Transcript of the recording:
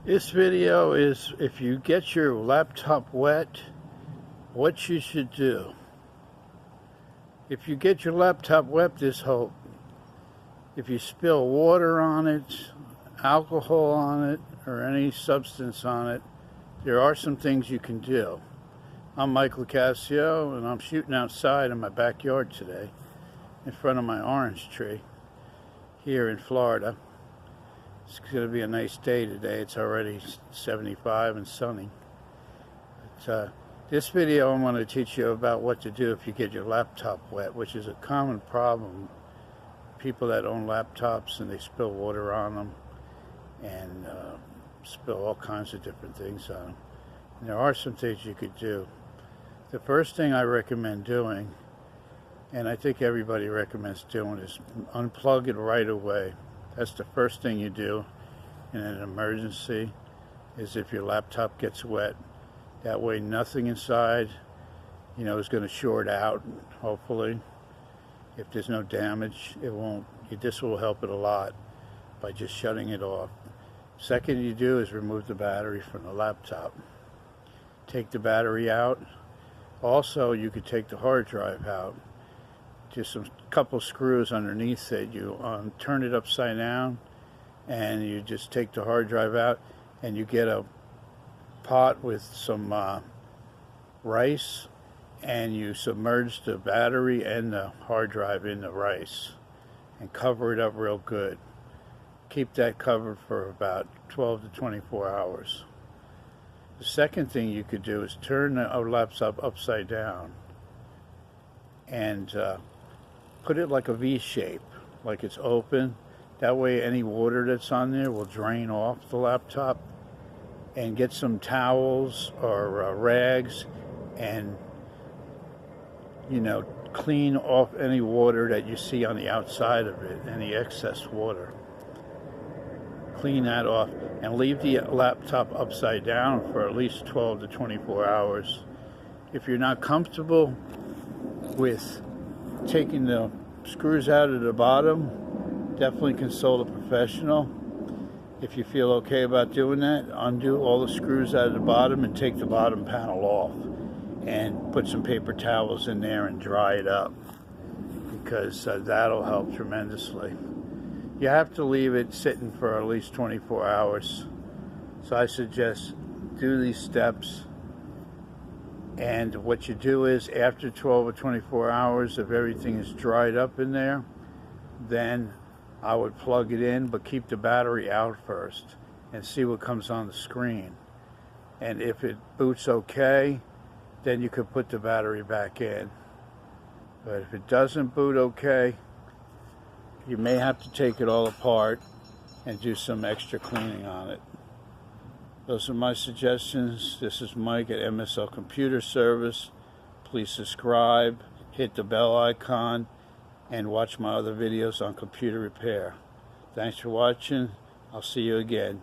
This video is if you get your laptop wet, what you should do. If you get your laptop wet, if you spill water on it, alcohol on it, or any substance on it, there are some things you can do. I'm Mike Locascio, and I'm shooting outside in my backyard today in front of my orange tree here in Florida. It's going to be a nice day today. It's already 75 and sunny. This video I'm going to teach you about what to do if you get your laptop wet, which is a common problem. People that own laptops and they spill water on them and spill all kinds of different things on them. And there are some things you could do. The first thing I recommend doing, and I think everybody recommends doing, is unplug it right away. That's the first thing you do in an emergency, is if your laptop gets wet. That way nothing inside, is going to short out, hopefully. If there's no damage, it won't. This will help it a lot by just shutting it off. Second you do is remove the battery from the laptop. Take the battery out. Also, you could take the hard drive out. Just a couple screws underneath it. You turn it upside down and you just take the hard drive out, and you get a pot with some rice, and you submerge the battery and the hard drive in the rice and cover it up real good. Keep that covered for about 12 to 24 hours. The second thing you could do is turn the laptop upside down and put it like a V shape, like it's open. That way any water that's on there will drain off the laptop. And get some towels or rags and, clean off any water that you see on the outside of it, any excess water. Clean that off and leave the laptop upside down for at least 12 to 24 hours. If you're not comfortable with taking the screws out of the bottom, definitely consult a professional. If you feel okay about doing that, undo all the screws out of the bottom and take the bottom panel off and put some paper towels in there and dry it up, because that'll help tremendously. You have to leave it sitting for at least 24 hours. So I suggest do these steps. And what you do is, after 12 or 24 hours, if everything is dried up in there, then I would plug it in, but keep the battery out first and see what comes on the screen. And if it boots okay, then you could put the battery back in. But if it doesn't boot okay, you may have to take it all apart and do some extra cleaning on it. Those are my suggestions. This is Mike at MSL Computer Service. Please subscribe, hit the bell icon, and watch my other videos on computer repair. Thanks for watching. I'll see you again.